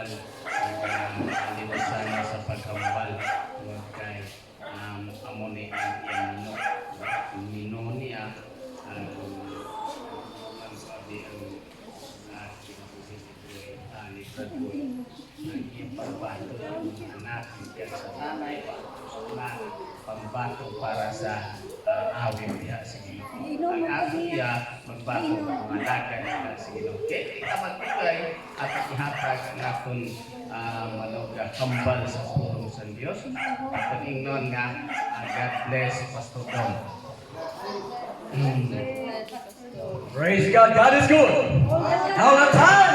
pagkawal. Aliwasan na sa pagkawal. Huwag kay amoni ang mino niya ang sabi ang ni Pradwood ang ipagbato ng anak sa nanay na pambato para sa awit niya sa Ginoo. Ang ato niya magbato ng mga dagat sa Ginoo. Kaya kita magbigay at ihatag ang atong kambal sa pulong sa Diyos. At ang ingnon nga, God bless Pastor Don. Praise God. God is good. All the time.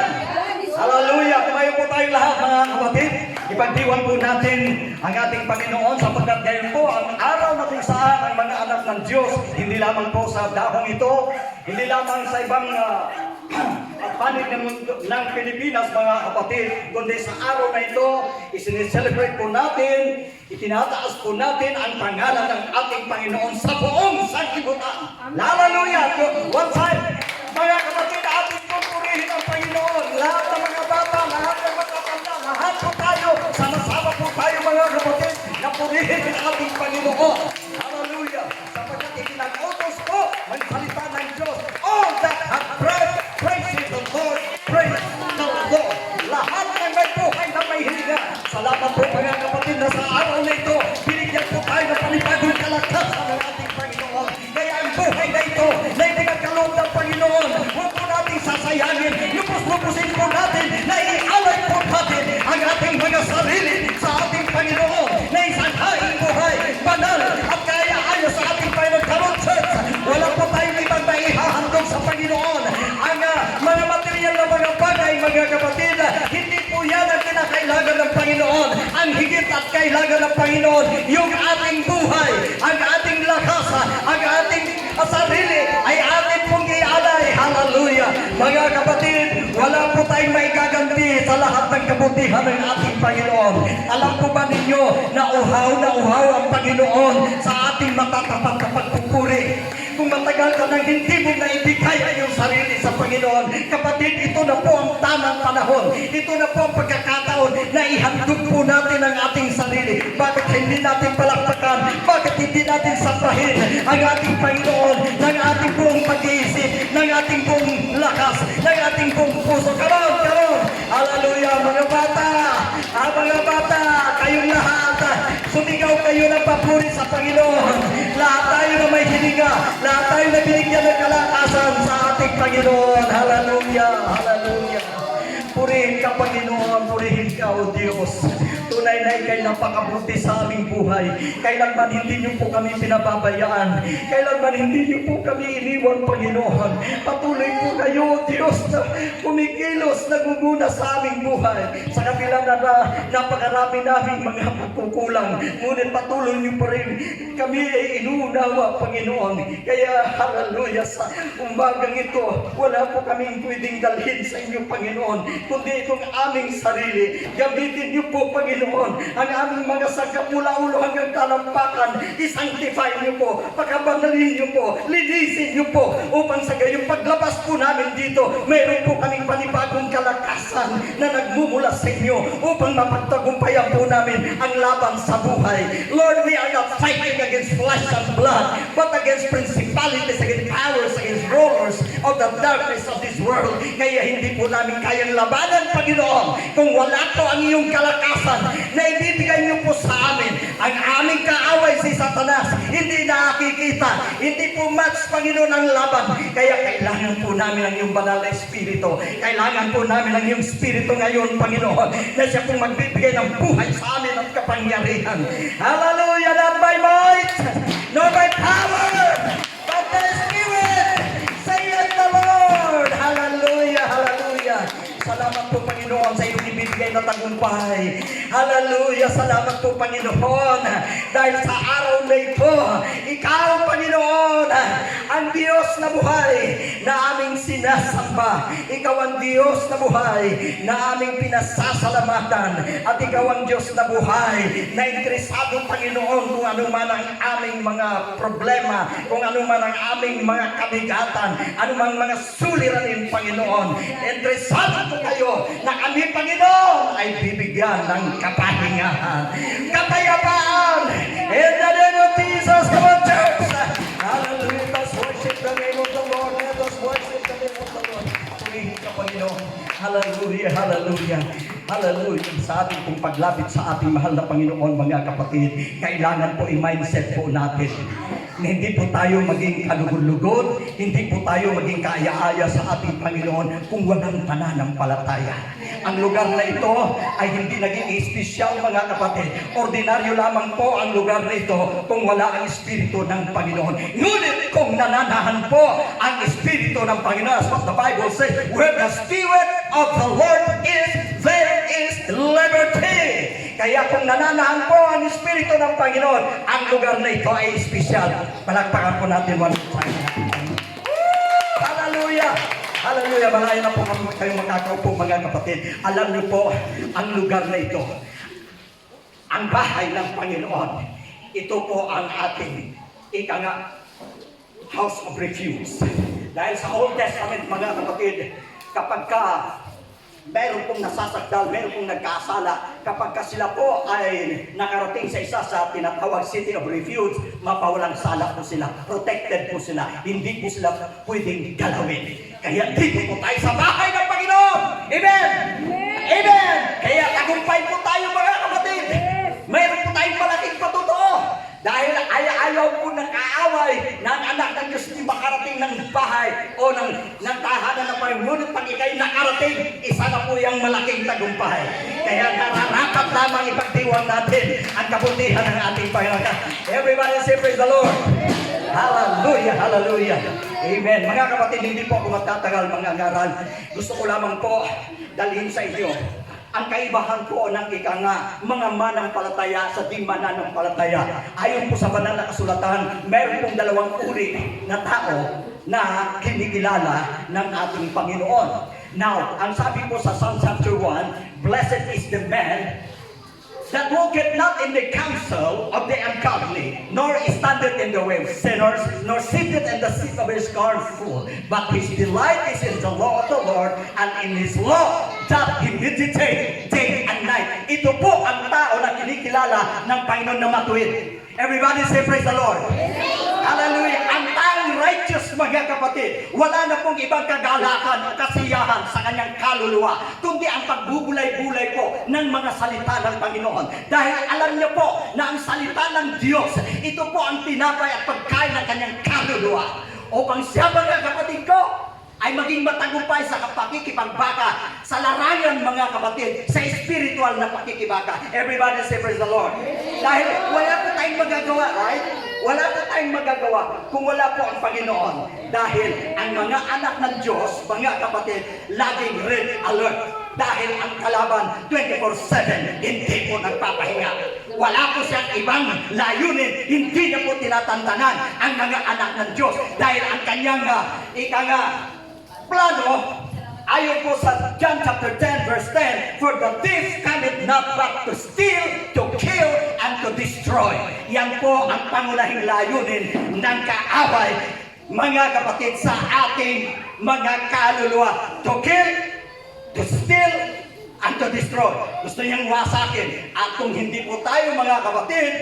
Hallelujah. Tumayo po tayong lahat mga kapatid. Ipagdiwan po natin ang ating Panginoon sapagkat ngayon po ang araw na kung saan ang mga anak ng Diyos, hindi lamang po sa dahong ito, hindi lamang sa ibang panig ng Pilipinas mga kapatid, kundi sa araw na ito, isinicelebrate po natin, itinataas po natin ang pangalan ng ating Panginoon sa buong sanlibutan. Hallelujah! One time, mga kapatid, ating pong purihin ang Panginoon. Lahat ng mga bata, lahat ng mga tanda, lahat po tayo, sama-sama po tayo mga kapatid, na purihin ang ating Panginoon. Hallelujah! Sapagkat itinag-utos po, magsalita ng Diyos. All that have breath, praise the Lord, praise the Lord. Lahat ng may buhay na may hininga. Salamat po mga kapatid na sa araw na ito, binigyan po tayo ng panibagong kalakasan ng ating Panginoon. Kaya ang buhay na ito, na ipinagkaloob ng Panginoon, huwag po natin sasayangin, lupus-lupusin po natin, na ialay po natin ang ating mga sarili sa ating Panginoon, na isang haing buhay, banal, at kaya ayos sa ating Panginoon Church. Wala po tayong ibang maihahandog sa Panginoon. Ang mga material na mga bagay, mga kapatid, hindi po yan ang kinakailangan ng Panginoon. Ang higit at kailangan ng Panginoon, yung ating buhay, ang ating lakas, ang ating sarili, ay ating pong ialay. Hallelujah! Mga kapatid, wala po tayong maigaganti sa lahat ng kabutihan ng ating Panginoon. Alam po ba ninyo na uhaw ang Panginoon sa ating matatapat na pagpupuri? Kung matagal ka nang hindi mo na ibigay ang iyong sarili sa Panginoon, kapatid, ito na po ang tamang panahon. Ito na po ang pagkakataon na ihandog po natin ang ating sarili. Bakit hindi natin palakpakan? Bakit hindi natin saprahin ang ating Panginoon ng ating buong pag-iisip, ng ating buong lakas, ng ating buong puso? Come on! Hallelujah! Mga bata! Mga bata! Kayong lahat! Sumigaw kayo ng papuri sa Panginoon. Lahat tayo na may hininga. Lahat tayo na binigyan ng kalakasan sa ating Panginoon. Hallelujah! Hallelujah! Purihin ka, Panginoon. Purihin ka, O Diyos. Tunay na ikay napakabuti sa aming buhay. Kailanman hindi niyo po kami pinababayaan. Kailanman hindi niyo po kami iniwan, Panginoon. Patuloy po kayo, Diyos, na kumikilos, naguguna sa aming buhay. Sa kabila na napakarami naming mga pagkukulang. Ngunit patuloy niyo pa rin kami ay inuunawa, Panginoon. Kaya, hallelujah, sa umagang ito, wala po kaming pwedeng dalhin sa inyo, Panginoon, kundi itong aming sarili. Gamitin niyo po, Panginoon, ang aming mga sagap mula ulo hanggang talampakan. I-sanctify niyo po, pagkabanalin niyo po, linisin niyo po, upang sa gayong paglabas po namin dito, meron po kaming panibagong kalakasan na nagmumula sa inyo upang mapagtagumpayan po namin ang laban sa buhay. Lord, we are not fighting against flesh and blood, but against principalities, against powers, against rulers of the darkness of this world. Kaya hindi po namin kayang labanan, Panginoon, kung wala po ang iyong kalakasan na ibibigay niyo po sa amin. Ang aming kaaway si Satanas, hindi nakikita, hindi po match, Panginoon, ang laban. Kaya kailangan po namin ang iyong banal na Espiritu. Kailangan po namin ang iyong Espiritu ngayon, Panginoon, na siya pong magbibigay ng buhay sa amin at kapangyarihan. Hallelujah! Not by might, nor by power, but the Spirit, saith the Lord. Hallelujah! Hallelujah! Salamat po, Panginoon, sa iyong ibibigay na tagumpay. Hallelujah! Salamat po, Panginoon, dahil sa araw lugar na ito. Ikaw, Panginoon, ang Diyos na buhay na aming sinasamba. Ikaw ang Diyos na buhay na aming pinasasalamatan. At ikaw ang Diyos na buhay na interesado, Panginoon, kung ano man ang aming mga problema, kung ano man ang aming mga kabigatan, ano man mga suliranin, Panginoon. Interesado po kayo na kami, Panginoon, ay bibigyan ng kapahingahan, kapayapaan. In the name of Jesus, come on, church. Hallelujah. Let's worship the name of the Lord. Let us worship the name of the Lord. Purihin ka, Panginoon. Hallelujah, hallelujah. Hallelujah. Sa ating pong paglapit sa ating mahal na Panginoon, mga kapatid, kailangan po i-mindset po natin na hindi po tayo maging kalugod-lugod, hindi po tayo maging kaaya-aya sa ating Panginoon kung walang pananampalataya. Ang lugar na ito ay hindi naging espesyal, mga kapatid. Ordinaryo lamang po ang lugar na ito kung wala ang Espiritu ng Panginoon. Ngunit kung nananahan po ang Espiritu ng Panginoon, as what the Bible says, where the Spirit of the Lord is, there is liberty. Kaya kung nananahan po ang Espiritu ng Panginoon, ang lugar na ito ay espesyal. Palakpakan po natin one time. Hallelujah! Hallelujah! Malayo na po kayong makakaupo, mga kapatid. Alam niyo po, ang lugar na ito, ang bahay ng Panginoon, ito po ang ating house of refuge. Dahil sa Old Testament, mga kapatid, kapag meron pong nasasakdal, meron pong nagkasala, kapag sila po ay nakarating sa isa sa tinatawag City of Refuge, mapawalang sala po sila, protected po sila, hindi po sila pwedeng galawin. Kaya dito po tayo sa bahay ng Panginoon. Amen! Amen! Kaya tagumpay po tayo, mga kapatid. Mayroon po tayong malaking patotoo. Dahil ayaw po ng kaaway ng anak ng Diyos di makarating ng bahay o ng tahanan ng Panginoon. Ngunit pag ikay nakarating, isa na po yung malaking tagumpay. Kaya nararapat lamang ipagdiwang natin ang kabutihan ng ating Panginoon. Everybody say praise the Lord. Hallelujah, hallelujah. Amen. Mga kapatid, hindi po ako magtatagal, mga ngaral. Gusto ko lamang po dalhin sa inyo ang kaibahan po ng mga manampalataya sa di mananampalataya. Ayon po sa banal na kasulatan, meron pong dalawang uri na tao na kinikilala ng ating Panginoon. Now, ang sabi po sa Psalm chapter 1, blessed is the man that walketh not in the counsel of the ungodly, nor standeth in the way of sinners, nor sitteth in the seat of the scornful. But his delight is in the law of the Lord, and in his law doth he meditate day and night. Ito po ang tao na kinikilala ng Panginoon na matuwid. Everybody say praise the Lord. Hallelujah. Ang taong righteous, mga kapatid, wala na pong ibang kagalakan o kasiyahan sa kanyang kaluluwa, kundi ang pagbubulay-bulay po ng mga salita ng Panginoon. Dahil alam niya po na ang salita ng Diyos, ito po ang tinapay at pagkain ng kanyang kaluluwa. Upang siya, mga kapatid ko, ay maging matagumpay sa pakikipagbaka sa larangan, mga kapatid, sa spiritual na pakikibaka. Everybody say praise the Lord. Dahil wala po tayong magagawa, right? Wala po tayong magagawa kung wala po ang Panginoon. Dahil ang mga anak ng Diyos, mga kapatid, laging red alert. Dahil ang kalaban 24/7 hindi po nagpapahinga. Wala po siyang ibang layunin, hindi niya po tinatantanan ang mga anak ng Diyos. Dahil ang kanyang plano, ayon po sa John chapter 10 verse 10, for the thief cometh not but to steal, to kill, and to destroy. Yan po ang pangunahing layunin ng kaaway, mga kapatid, sa ating mga kaluluwa. To kill, to steal, and to destroy. Gusto niyang wasakin. At kung hindi po tayo, mga kapatid,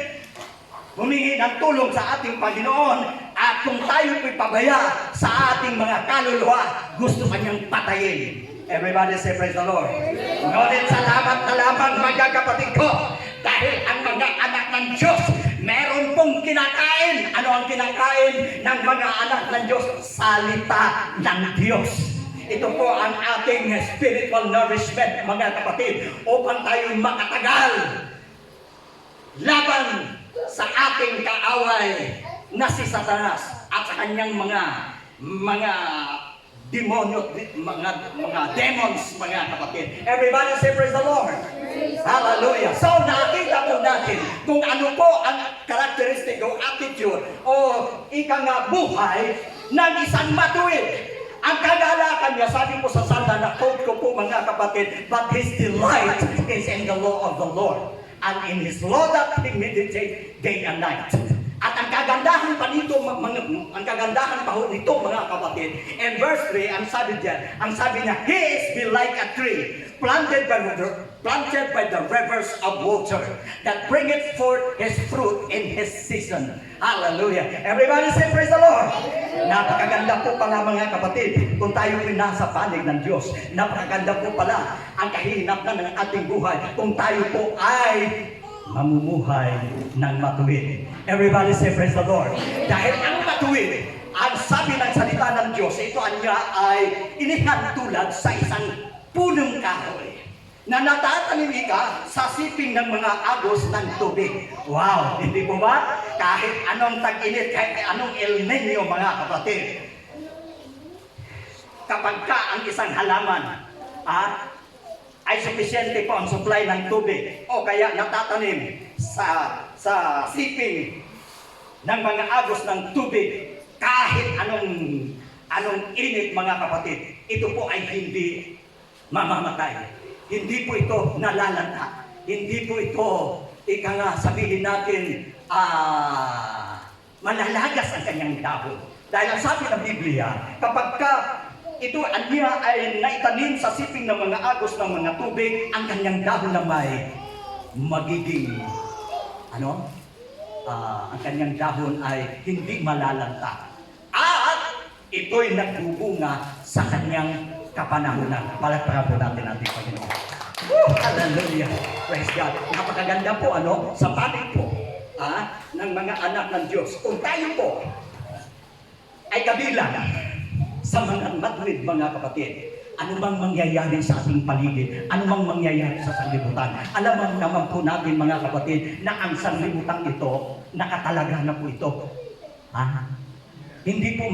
humingi ng tulong sa ating Panginoon, at kung tayo po'y pabaya sa ating mga kaluluwa, gusto kanyang patayin. Everybody say praise the Lord. Ngunit salamat na lamang, mga kapatid ko, dahil ang mga anak ng Diyos, meron pong kinakain. Ano ang kinakain ng mga anak ng Diyos? Salita ng Diyos. Ito po ang ating spiritual nourishment, mga kapatid, upang tayo makatagal laban sa ating kaaway na si Satanas at sa kanyang mga demonyo, mga demons, mga kapatid. Everybody say praise the Lord. Hallelujah. So nakita po natin kung ano po ang characteristic o attitude o ika nga buhay ng isang matuwid. Ang kagalakan niya, sabi po sa Salmo na quote ko po mga kapatid, but his delight is in the law of the Lord, and in his law that he meditates day and night. At ang kagandahan pa nito, ang kagandahan pa ho nito mga kapatid, in verse 3, ang sabi niya, he is be like a tree planted by the rivers of water that bringeth forth his fruit in his season. Hallelujah. Everybody say praise the Lord. Napakaganda po pala mga kapatid kung tayo ay nasa panig ng Diyos. Napakaganda po pala ang kahihinatnan ng ating buhay kung tayo po ay mamumuhay ng matuwid. Everybody say praise the Lord. Dahil ang matuwid, ang sabi ng salita ng Diyos, ito niya ay inihantulad sa isang punong kahoy na natatanim ka sa siping ng mga agos ng tubig. Wow! Hindi po ba? Kahit anong tag-init, kahit anong El Nino mga kapatid, kapag ka ang isang halaman ay sufisyente po ang supply ng tubig o kaya natatanim sa siping ng mga agos ng tubig, kahit anong init mga kapatid, ito po ay hindi mamamatay. Hindi po ito nalalanta. Hindi po ito, ika nga sabihin natin, malalagas ang kanyang dahon. Dahil ang sabi ng Biblia, kapag ka ito niya ay naitanim sa siping ng mga agos ng mga tubig, ang kanyang dahon na may magiging, ang kanyang dahon ay hindi malalanta. At ito'y nagbubunga sa kanyang kapanahunan. Palakpakan po natin ating Panginoon. Hallelujah! Praise God! Napakaganda po sa panig po ng mga anak ng Diyos. Kung tayo po ay kabilang sa mga matuwid mga kapatid, ano bang mangyayari sa ating paligid? Ano bang mangyayari sa sanlibutan? Alam naman po natin mga kapatid na ang sanlibutan ito, nakatalaga na po ito. Hindi po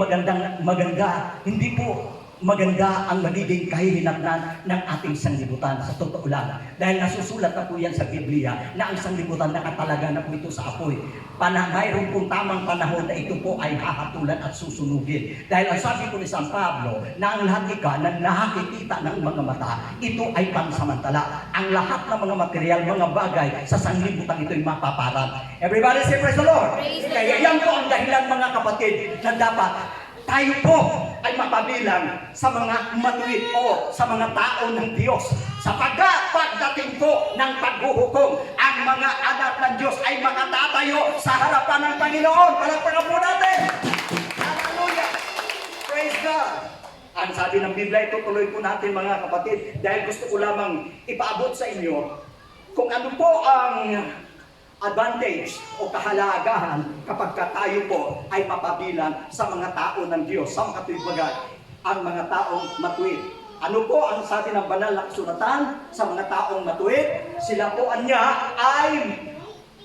maganda ang magiging kahihinatnan ng ating sanlibutan sa totoo lang. Dahil nasusulat na po yan sa Biblia na ang sanlibutan nakatalaga na po ito sa apoy. Mayroon pong tamang panahon na ito po ay hahatulan at susunugin. Dahil ang sabi po ni San Pablo na ang lahat na nakikita ng mga mata, ito ay pansamantala. Ang lahat ng mga material, mga bagay sa sanlibutan ito ay mapaparad. Everybody say praise the Lord! Kaya yan po ang dahilan mga kapatid na dapat tayo po ay mapabilang sa mga matuwid o sa mga tao ng Diyos. Sapagkat pagdating po ng paghuhukom, ang mga anak ng Diyos ay makatatayo sa harapan ng Panginoon. Palakpakan po natin! Hallelujah! Praise God! Ang sabi ng Biblia, itutuloy po natin mga kapatid dahil gusto ko lamang ipaabot sa inyo kung ano po ang advantage o kahalagahan kapag tayo po ay mapabilang sa mga tao ng Diyos, sa mga bagay, ang mga taong matuwid. Ano po ang sabi ng banal na kasulatan sa mga taong matuwid? Sila po niya ay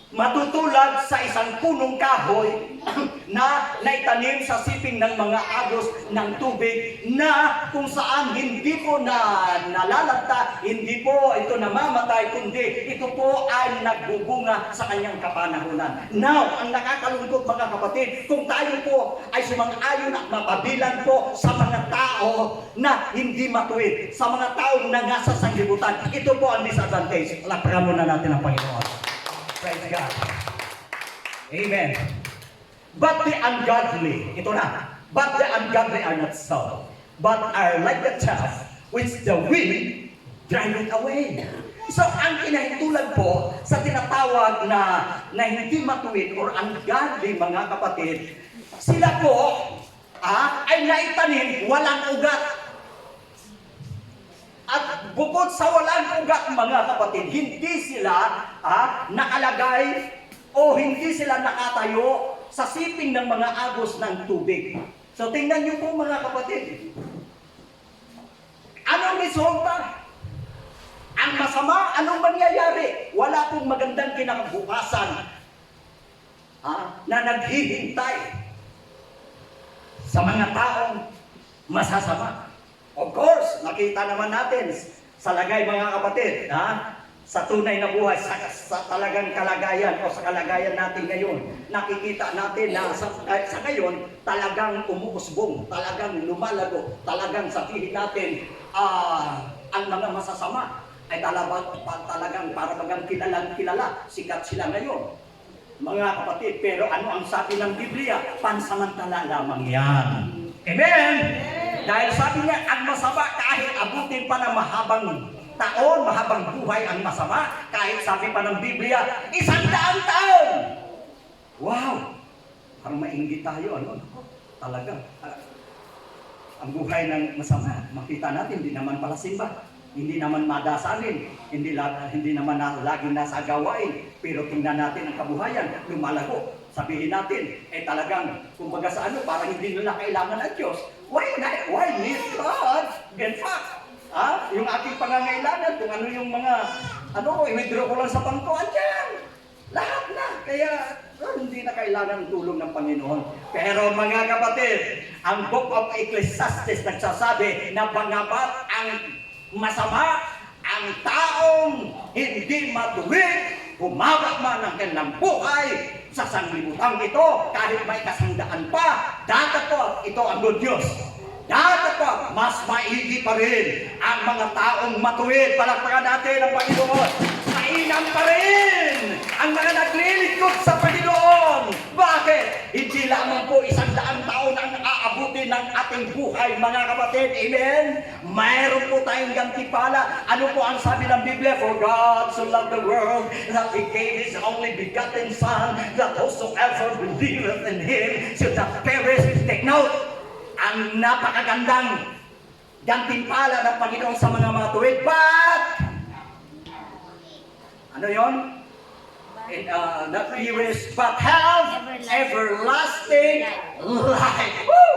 matutulad sa isang punong kahoy na naitanim sa siping ng mga agos ng tubig na kung saan hindi po nalalanta, hindi po ito namamatay, kundi ito po ay nagbubunga sa kanyang kapanahunan. Now, ang nakakalungkot mga kapatid, kung tayo po ay sumang-ayon at mapabilan po sa mga tao na hindi matuwid, sa mga taong nangasa sa sanglibutan, ito po ang disadvantage. Lapakan muna natin ang Panginoon. Praise God. Amen. But the ungodly, ito na, but the ungodly are not so, but are like the chaff which the wind driveth away. So, ang kinahintulad po sa tinatawag na hindi matuwid or ungodly mga kapatid, sila po ay naitanim walang ugat. At bukod sa walang ugat mga kapatid, hindi sila nakalagay o hindi sila nakatayo sa siping ng mga agos ng tubig. So tingnan niyo po mga kapatid. Anong resulta? Ang masama, anong mangyayari? Wala pong magandang kinabukasan na naghihintay sa mga taong masasama. Of course, nakita naman natin sa lagay mga kapatid, sa tunay na buhay, sa talagang kalagayan o sa kalagayan natin ngayon, nakikita natin na sa ngayon, talagang umuusbong, talagang lumalago, talagang sabihin natin, ang mga masasama ay talagang para bagang kilala, sikat sila ngayon. Mga kapatid, pero ano ang sabi ng Biblia? Pansamantala lamang yan. Amen? Dahil sabi niya, ang masama kahit abutin pa ng mahabang taon, mahabang buhay ang masama, kahit sabi pa ng Biblia, 100 taon! Wow! Parang mainggit tayo, ano? Talaga. Ang buhay ng masama, makita natin, hindi naman pala simba, hindi naman madasalin, hindi naman laging nasa gawain, pero tingnan natin ang kabuhayan, lumalago. Sabihin natin, talagang, kumbaga sa ano, parang hindi nila kailangan ng Diyos. Why need God? In fact, yung aking pangangailangan, kung ano yung mga, i-withdraw ko lang sa bangko, andyan. Lahat na. Kaya, hindi na kailangan ng tulong ng Panginoon. Pero mga kapatid, ang Book of Ecclesiastes nagsasabi na bangabat ang masama, ang taong hindi matuwid, humawak man ang kanilang buhay sa sanglibutan ito, kahit may kasangdaan pa, dadatot ito ang good news. Dadatot, mas maigi pa rin ang mga taong matuwid. Palakpakan natin ang Panginoon. Mainam pa rin ang mga naglilingkod sa Panginoon. Bakit? Hindi lamang po 100 taon ang aabutin ng ating buhay, mga kapatid. Amen? Mayroon po tayong gantimpala. Ano po ang sabi ng Biblia? For God so loved the world that He gave His only begotten Son, that whosoever believeth in Him should not perish. Take note, ang napakagandang gantimpala ng Panginoon sa mga matuwid. But, ano yun? Not perish, but have everlasting life. Woo!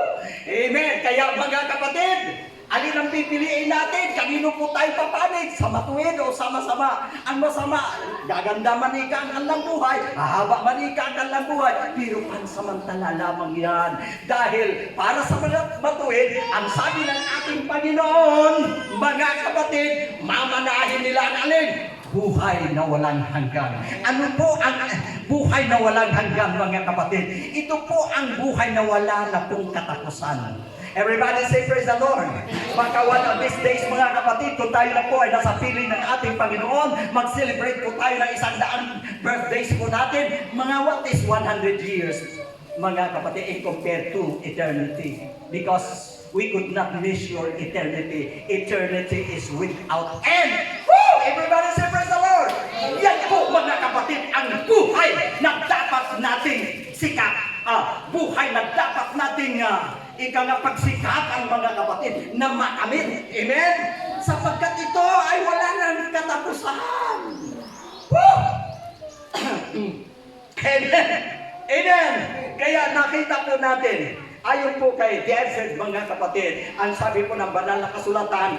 Amen. Kaya mga kapatid, alin ang pipiliin natin? Kanino po tayo papanig? Sa matuwid o sa masama? Ang masama, gaganda manika ang kanilang buhay, hahaba manika ang kanilang buhay, pero pansamantala lamang yan. Dahil para sa mga matuwid, ang sabi ng ating Panginoon, mga kapatid, mamanahin nila ang alin? Buhay na walang hanggan. Ano po ang buhay na walang hanggan, mga kapatid? Ito po ang buhay na wala na pong katapusan. Everybody say praise the Lord. Pagka one of these days, mga kapatid, kung tayo na po ay nasa piling ng ating Panginoon, mag-celebrate po tayo ng 100 birthdays po natin. Mga what is 100 years, mga kapatid, in compared to eternity? Because we could not measure eternity. Eternity is without end. Woo! Everybody say praise the Lord. Yan po, mga kapatid, ang buhay na dapat nating sikat. Buhay na dapat nating pagsikapan, mga kapatid, na makamit. Amen? Sapagkat ito ay wala nang katapusan. Woo! Amen. Amen. Kaya nakita po natin, ayon po kay David, mga kapatid, ang sabi po ng banal na kasulatan,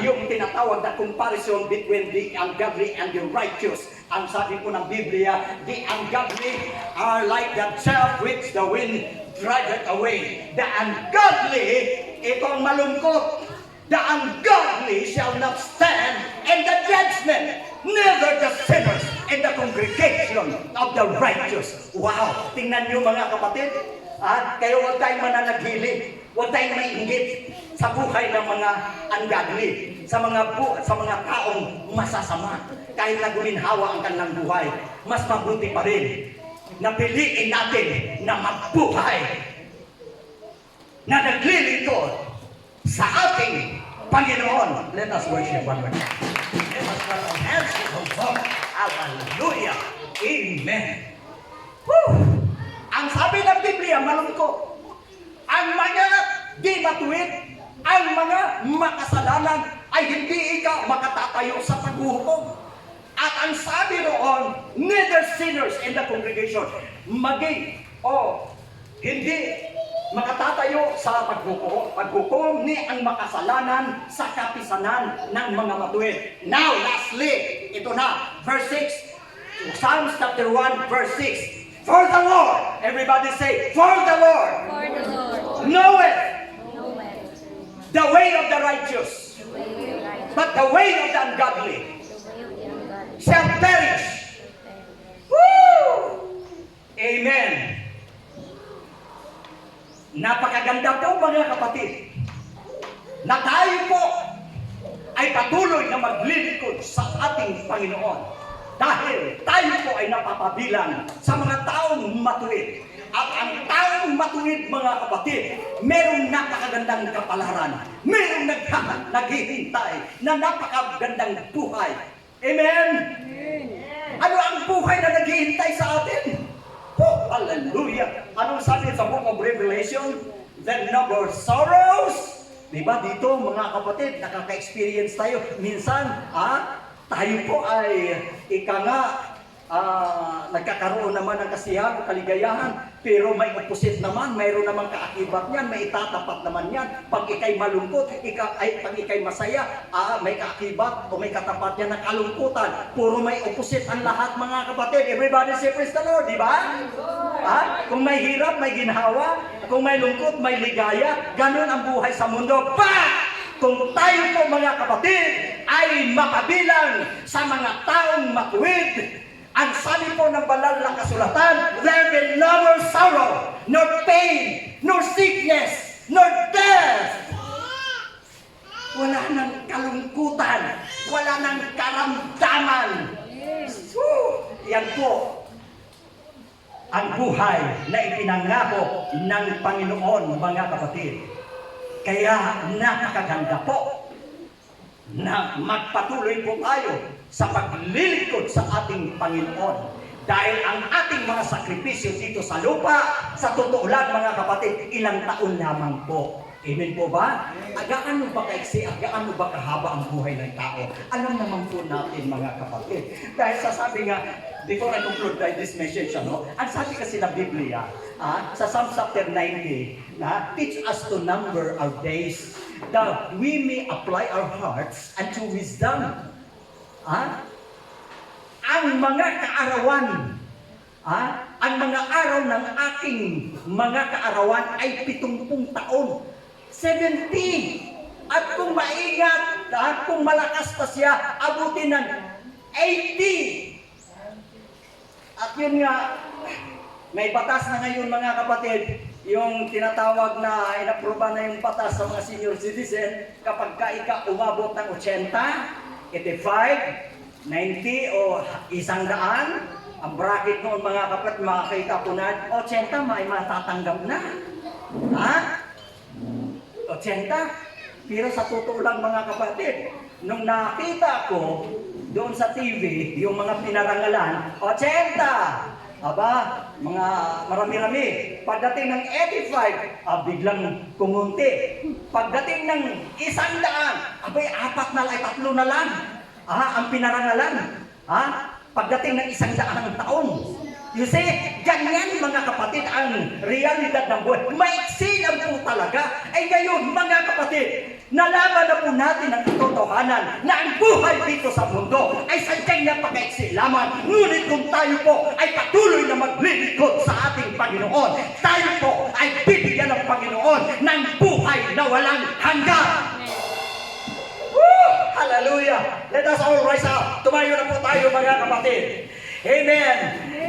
yung tinatawag na comparison between the ungodly and the righteous. Ang sabi po ng Biblia, the ungodly are like the chaff which the wind driveth away. The ungodly, itong malungkot, the ungodly shall not stand in the judgment, neither the sinners in the congregation of the righteous. Wow! Tingnan niyo, mga kapatid, kaya huwag tayong mananaghili, huwag tayong mainggit sa buhay ng mga ungodly, sa mga taong masasama. Kahit nagulinhawa ang kanilang buhay, mas mabuti pa rin na piliin natin na mabuhay na naglilingkod sa ating Panginoon. Let us worship one more time. Let us clap our hands to the Lord. Hallelujah. Amen. Woo! Ang sabi ng Biblia, malungkot. Ang mga di matuwid, ang mga makasalanan ay hindi ikaw makatatayo sa paghuhukom. At ang sabi roon, neither sinners in the congregation, hindi makatatayo sa paghukom ni ang makasalanan sa kapisanan ng mga matuwid. Now, lastly, ito na, verse 6, Psalms chapter 1, verse 6. For the Lord, everybody say, for the Lord, knoweth the way of the righteous, but the way of the ungodly shall perish. Woo! Amen. Napakaganda po mga kapatid na tayo po ay patuloy na maglilingkod sa ating Panginoon dahil tayo po ay napapabilang sa mga taong matuwid. At ang taong matuwid mga kapatid, merong napakagandang kapalaran, merong naghihintay na napakagandang buhay. Amen? Ano ang buhay na naghihintay sa atin? Oh, hallelujah! Anong sabi sa Book of Revelation? The number of sorrows. Diba dito mga kapatid, nakaka-experience tayo. Minsan, tayo po ay nagkakaroon naman ng kasiyahan, kaligayahan, pero may opposite naman, mayroon namang kaakibat niyan, may itatapat naman yan. Pag ikay malungkot, pag ikay masaya, may kaakibat o may katapat niyan ng kalungkutan. Puro may opposite ang lahat mga kapatid. Everybody say praise the Lord, di ba? Kung may hirap, may ginhawa. Kung may lungkot, may ligaya. Ganun ang buhay sa mundo. Kung tayo po mga kapatid ay mapabilang sa mga taong matuwid, ang sabi po ng banal na kasulatan, there will be no more sorrow, nor pain, nor sickness, nor death. Wala nang kalungkutan, wala nang karamdaman. Yan po ang buhay na ipinangako ng Panginoon, mga kapatid. Kaya napakaganda po na magpatuloy po tayo sa paglilingkod sa ating Panginoon. Dahil ang ating mga sakripisyo dito sa lupa, sa totoo lang mga kapatid, ilang taon lamang po. Amen po ba? Gaano ba kaiksi, gaano ba kahaba ang buhay ng tao? Alam naman po natin mga kapatid. Dahil sasabi nga, before I conclude by this message, ang sabi kasi ng Biblia, sa Psalm chapter 90, teach us to number our days, that we may apply our hearts unto wisdom. Ang mga kaarawan, ang mga araw ng aking mga kaarawan ay 70 taon. 70. At kung maingat, kung malakas pa siya, abutin ng 80. At yun nga, may batas na ngayon mga kapatid, yung tinatawag na inaproba na yung batas sa mga senior citizen, kapag ka umabot ng 80, 85, 90 o 100, ang bracket noon mga kapatid, makakita po na 80 may matatanggap na. 80. Pero sa totoo lang mga kapatid, nung nakita ko doon sa TV, yung mga pinarangalan, 80! Aba, mga marami-rami. Pagdating ng 85, biglang kumunti. Pagdating ng 100, abay, 4 na lang, 3 na lang. Ang pinarangalan. Pagdating ng 100 taon. You see, ganyan mga kapatid ang realidad ng buhay. Maiksi lang po talaga. Ay ngayon mga kapatid, nalaman na po natin ang katotohanan na ang buhay dito sa mundo ay sadyang napakaiksi lamang. Ngunit kung tayo po ay patuloy na maglilingkod sa ating Panginoon, tayo po ay bibigyan ng Panginoon ng buhay na walang hanggan. Hallelujah! Let us all rise up. Tumayo na po tayo mga kapatid. Amen!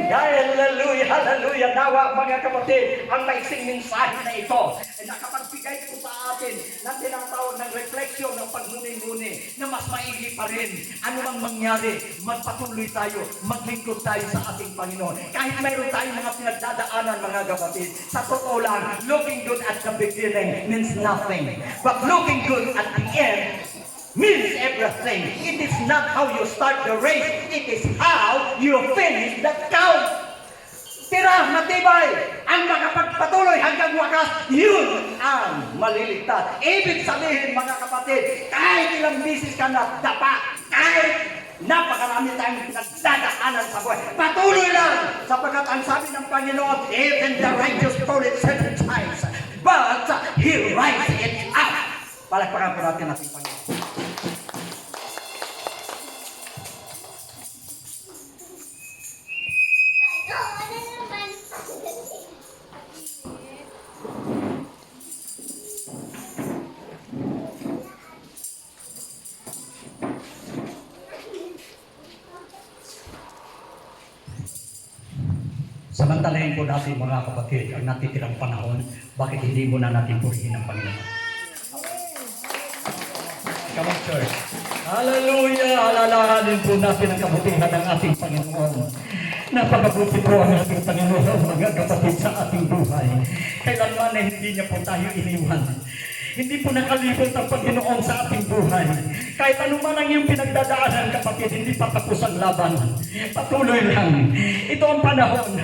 Hallelujah! Hallelujah! Nawa mga kapatid, ang maiksing mensahe na ito ay nakapagbigay po sa atin ng tinatawag ng refleksyon ng pagmuni-muni na mas maigi pa rin. Ano mang mangyari, magpatuloy tayo, maglingkod tayo sa ating Panginoon. Kahit mayroon tayong mga pinagdadaanan mga kapatid, sa totoo lang, looking good at the beginning means nothing. But looking good at the end means everything. It is not how you start the race, it is how you finish the count. Tira, matibay, ang makapagpatuloy hanggang wakas, yun ang maliligtas. Ibig sabihin mga kapatid, kahit ilang bisis ka na dapa, kahit napakarami tayong nagdadaanan sa buhay, patuloy lang, sapagkat ang sabi ng Panginoon, even the righteous fall it 7 times, but He rises it up. Palakpakan po natin ating Panginoon. Samantalahin po natin mga kapatid ang natitirang panahon, bakit hindi mo na natin purihin ang Panginoon? Come on, church. Hallelujah! Alalahanin po natin ang kabutihan ng ating Panginoon. Napakabuti po ang ating Panginoon, mga kapatid, sa ating buhay. Kailanman na hindi niya po tayo iniwan. Hindi po nakalipot ang Panginoon sa ating buhay. Kahit anuman ang iyong pinagdadaanan, kapatid, hindi pa tapos ang laban. Patuloy lang. Ito ang panahon.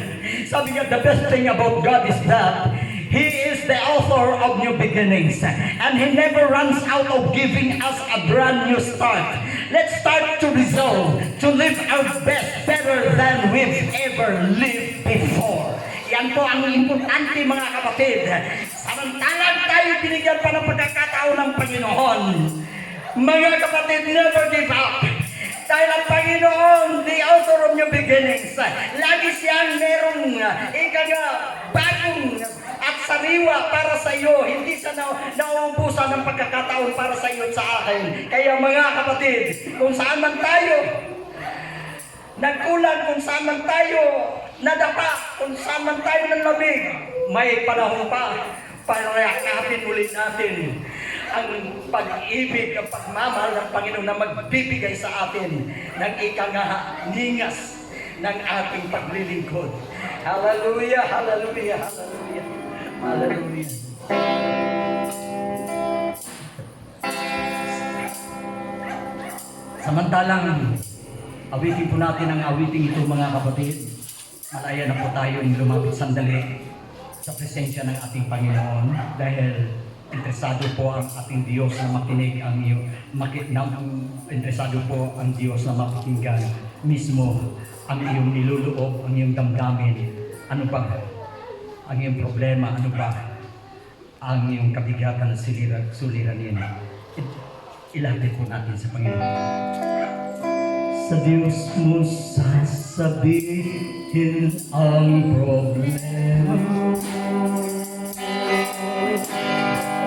Sabi nga, the best thing about God is that He is the author of new beginnings. And He never runs out of giving us a brand new start. Let's start to resolve to live our best better than we've ever lived before. Yan po ang importante, mga kapatid. Samantalang tayo binigyan pa ng pagkakataon ng Panginoon. Mga kapatid, never give up. Dahil ang Panginoon, the author of new beginnings, lagi siyang merong bagong at sariwa para sa iyo. Hindi siya nauubusan ng pagkakataon para sa iyo at sa akin. Kaya mga kapatid, kung saan man tayo nagkulan, kung saan man tayo nadapa, kung saan man tayo nanlamig, may panahon pa para yakapin ulit natin ang pag-ibig, ang pagmamahal ng Panginoon na magbibigay sa atin ng ningas ng ating paglilingkod. Hallelujah, hallelujah, hallelujah, hallelujah. Samantalang awitin po natin ang awiting ito, mga kapatid, malaya na po tayo lumapit sandali sa presensya ng ating Panginoon dahil interesado po ang ating Diyos na makinig ang iyo, interesado po ang Diyos na mapakinggan mismo ang iyong niluloob, ang iyong damdamin. Ano ba ang iyong problema? Ano ba ang iyong kabigatan na suliranin? Ilapit po natin sa Panginoon. Sa Diyos mo sasabihin ang problema.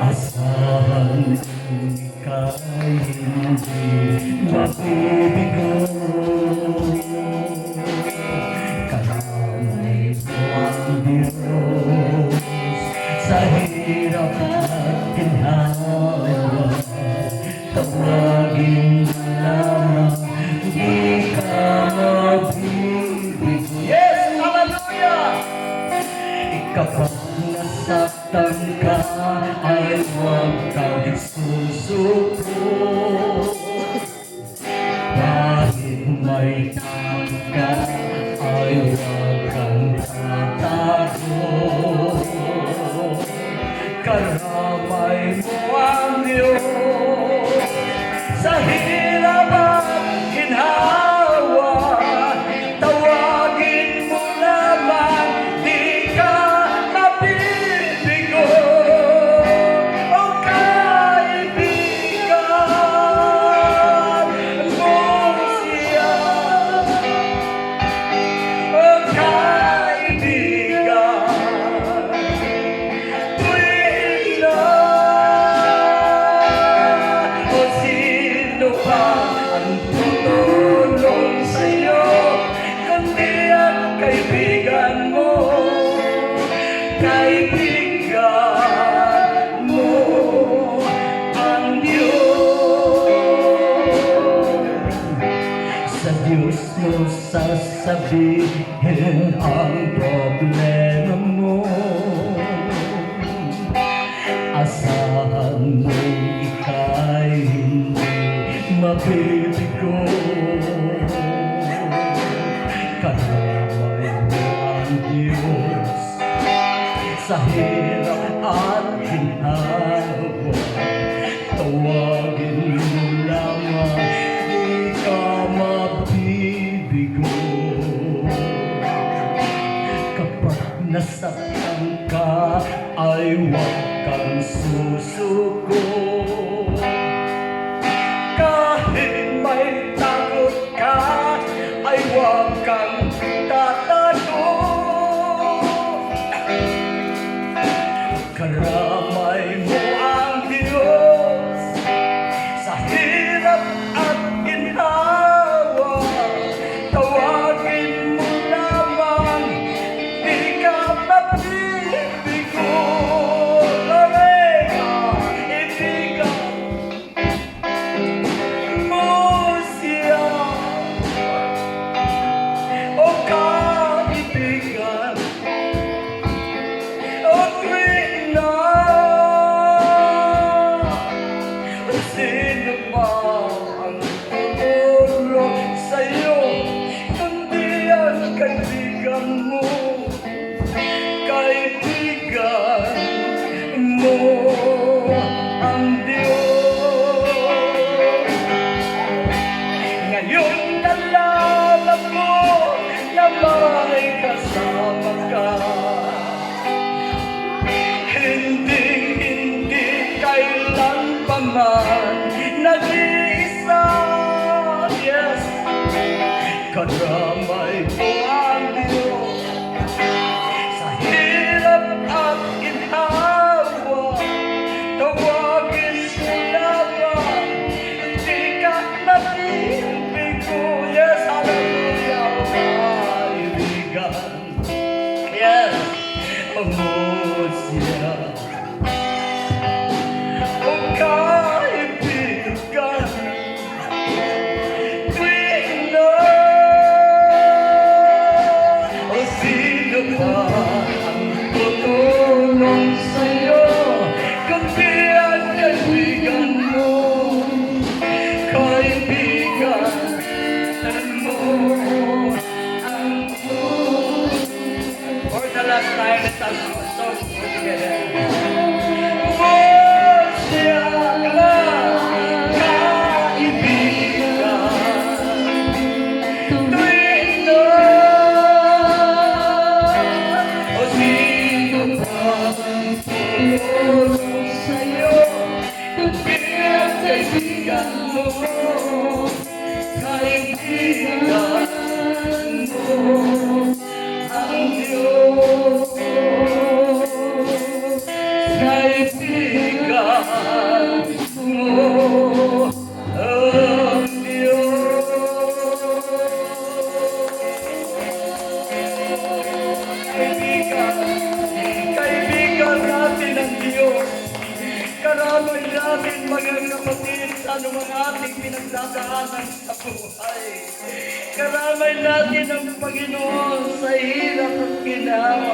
Asahan ika'y hindi mabibigo. Kalamay mo ang Diyos sa hirap at ginhawa. Tawagin mo lamang, di ka mabibigo. Yes! Hallelujah! Kapag nasaktan ka, ay huwag kang susuko. Kahit may tangka, ay huwag kang tatago. Karamay mo ang Diyos sa hirap at ginhawa. Tawagin mo lamang, di ka mabibigo. O kaibigan mo siya. O kaibigan, tuwing na o sino pa ang tutulong sa'yo, kundi ang kaibigan mo. Kaibigan mo ang Diyos. Sa Diyos mo sasabihin ang problema mo. Asahan mo ika'y hindi mabibigo. Kalamay mo ang Diyos sa hirap at ginhawa. Tawagin mo lamang, di ka mabibigo. Kapag nasaktan ka, ay huwag kang susuko. Kahit may takot ka, ay huwag kang tatago. Karamay mo ang Diyos sa hirap at ginhawa. Tawagin mo lamang, di sino ba ang tutulong sa'yo, kundi ang kaibigan mo, kaibigan mo ang Diyos. Ngayon nalaman mo na may kasama ka, hindi kailan pa man nag-iisa. Yes, karamay mo ang Diyos sa hirap at ginhawa. Tawagin mo lamang, di ka natibigo. Yes, hallelujah, kaibigan. Yes, siya. O kaibigan, tuwing na o sino pa ang tutulong sa'yo, kundi ang kaibigan mo, kaibigan mo ang Diyos. For the last time, let's sing a song together. Karamay namin mga kapatid sa anumang ating pinagdadaanan sa buhay. Karamay natin ang Panginoon sa hirap at ginawa.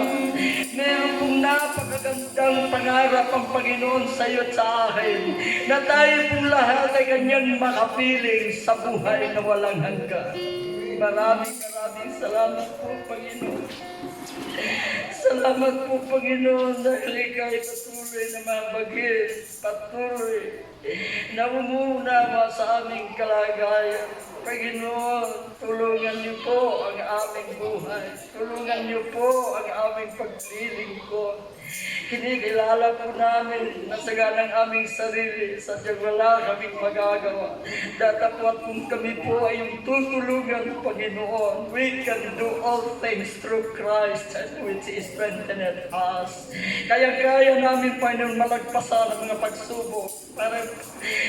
Meron pong napakagandang pangarap ang Panginoon sa iyo at sa akin, na tayo pong lahat ay kanyang makapiling sa buhay na walang hanggan. Maraming salamat po, Panginoon. Salamat po, Panginoon, dahil ikay patuloy na mabagin, patuloy na umunawa sa aming kalagayan. Panginoon, tulungan niyo po ang aming buhay. Tulungan niyo po ang aming paglilingkod. Kinikilala po namin na saganang aming sarili, sadyang wala kaming magagawa. Datapwat kung kami po ay yung tutulungan, Panginoon. We can do all things through Christ which is strengthened us. Kaya-kaya namin, Panginoon, malagpasan ang mga pagsubok.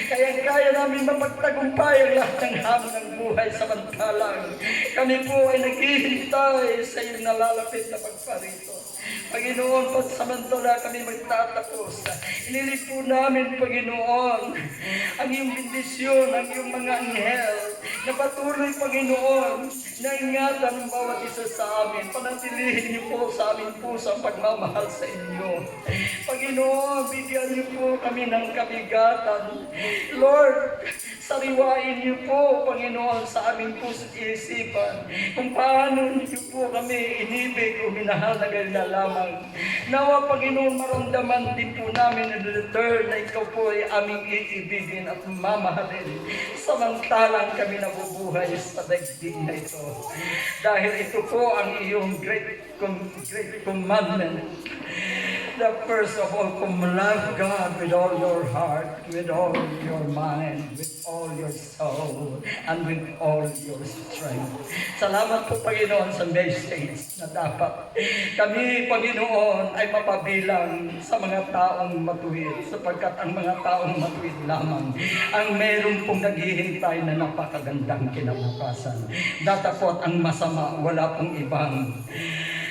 Kaya-kaya namin mapagtagumpay ang lahat ng hamon ng buhay samantalang kami po ay naghihintay sa iyong nalalapit na pagparito. Panginoon, pagsamantala kami magtatapos, inilig po namin, Panginoon, ang iyong bendisyon, ang iyong mga anghel, na patuloy, Panginoon, na ingatan ang bawat isa sa amin. Panatilihin niyo po sa aming puso ang pagmamahal sa inyo. Panginoon, bigyan niyo po kami ng kabigatan. Lord, sariwain niyo po, Panginoon, sa aming puso at isipan kung paano niyo po kami inibig o minahal na ganyan lamang. Nawa, Panginoon, maramdaman din po namin in return na ikaw po ay aming iibigin at mamahalin samantalang kami nabubuhay sa daigdig na ito. Dahil ito po ang iyong great commandment. The first of all, love God with all your heart, with all your mind, with all your soul, and with all your strength. Salamat po, Panginoon, sa message na dapat kami, Panginoon, ay mapabilang sa mga taong matuwid, sapagkat ang mga taong matuwid lamang ang meron pong naghihintay na napakagandang kinabukasan. Datapot ang masama, wala pong ibang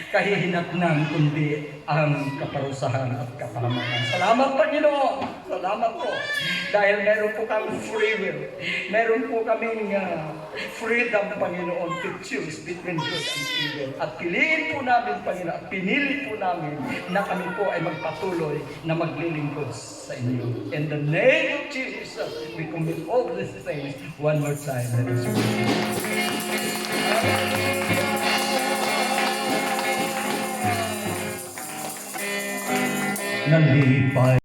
kahihinatnan, kundi ang kaparusahan at kapahamakan. Salamat, Panginoon. Salamat po. Dahil meron po kami free will. Meron po kaming freedom, Panginoon, to choose between good and evil. At piliin po namin, Panginoon, at pinili po namin na kami po ay magpatuloy na maglilingkod sa inyo. In the name of Jesus, we commit all these things one more time. Let us pray. Nalipay